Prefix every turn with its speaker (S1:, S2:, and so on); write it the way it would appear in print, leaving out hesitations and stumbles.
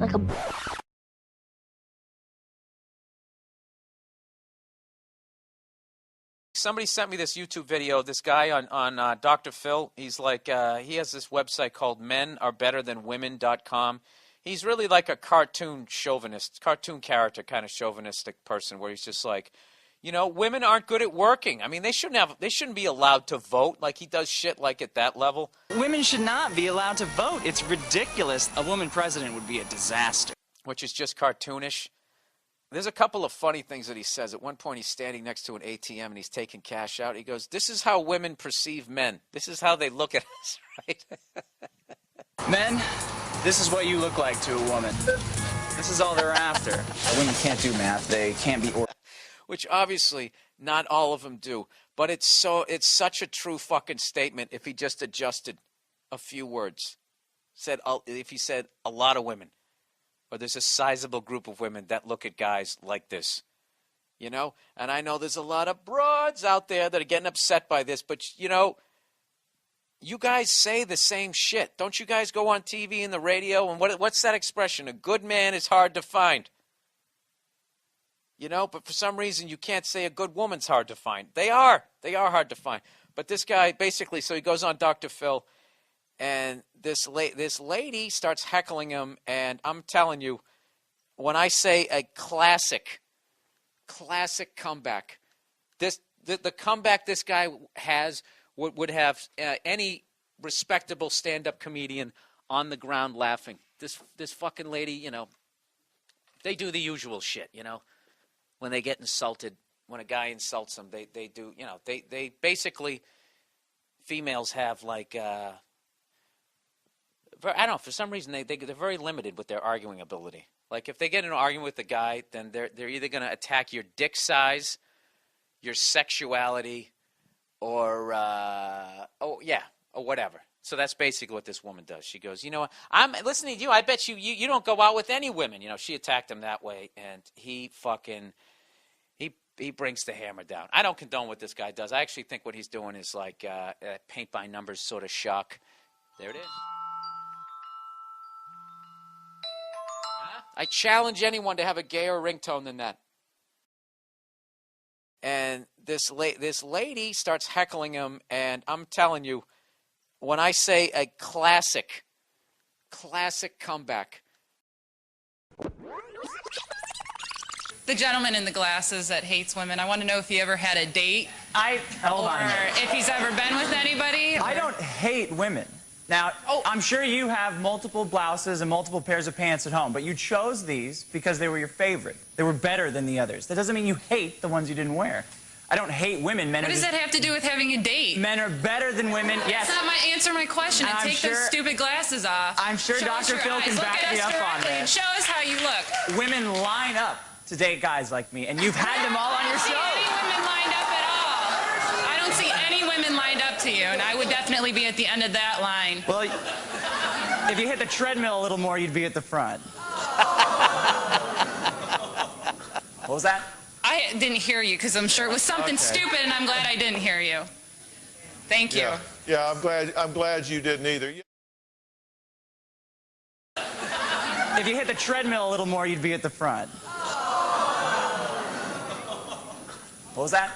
S1: Like a...
S2: Somebody sent me this YouTube video. This guy on Dr. Phil. He's like, he has this website called menarbetterthanwomen.com. He's really like a cartoon chauvinist, cartoon character kind of chauvinistic person where he's just like, you know, women aren't good at working. I mean, they shouldn't be allowed to vote. Like, he does shit like at that level.
S3: Women should not be allowed to vote. It's ridiculous. A woman president would be a disaster.
S2: Which is just cartoonish. There's a couple of funny things that he says. At one point, he's standing next to an ATM and he's taking cash out. He goes, "This is how women perceive men. This is how they look at us," right?
S3: Men, this is what you look like to a woman. This is all they're after. Women can't do math. They can't be
S2: Which obviously not all of them do. But it's such a true fucking statement if he just adjusted a few words. If he said a lot of women. Or there's a sizable group of women that look at guys like this, you know? And I know there's a lot of broads out there that are getting upset by this, but, you know, you guys say the same shit. Don't you guys go on TV and the radio? And what's that expression? A good man is hard to find. You know, but for some reason you can't say a good woman's hard to find. They are hard to find. But this guy basically, so he goes on Dr. Phil, and this lady starts heckling him, and I'm telling you, when I say a classic comeback, the comeback this guy has would have any respectable stand-up comedian on the ground laughing. This fucking lady, you know, they do the usual shit, you know, when they get insulted, when a guy insults them, they do, you know, they basically, females have like. I don't know, for some reason, they're very limited with their arguing ability. Like, if they get in an argument with a guy, then they're either going to attack your dick size, your sexuality, or whatever. So that's basically what this woman does. She goes, you know what, I'm listening to you. I bet you don't go out with any women. You know, she attacked him that way, and he brings the hammer down. I don't condone what this guy does. I actually think what he's doing is like paint by numbers sort of shock. There it is. I challenge anyone to have a gayer ringtone than that. And this lady starts heckling him, and I'm telling you, when I say a classic comeback.
S4: The gentleman in the glasses that hates women, I want to know if he ever had a date.
S3: Hold on.
S4: Or if he's ever been with anybody.
S3: I don't hate women. Now, I'm sure you have multiple blouses and multiple pairs of pants at home, but you chose these because they were your favorite. They were better than the others. That doesn't mean you hate the ones you didn't wear. I don't hate women.
S4: What does that have to do with having a date?
S3: Men are better than women. Yes.
S4: That's not answer my question. And take those stupid glasses off.
S3: I'm sure Dr. Phil can back me up on that.
S4: And show us how you look.
S3: Women line up to date guys like me, and you've had them all on your show.
S4: I don't see any women lined up at all. I don't see any women lined up to you, and I would definitely be at the end of that line.
S3: Well, if you hit the treadmill a little more, you'd be at the front. What was that?
S4: I didn't hear you, because I'm sure it was something stupid, and I'm glad I didn't hear you. Thank you.
S5: Yeah, I'm glad you didn't either.
S3: If you hit the treadmill a little more, you'd be at the front. What was that?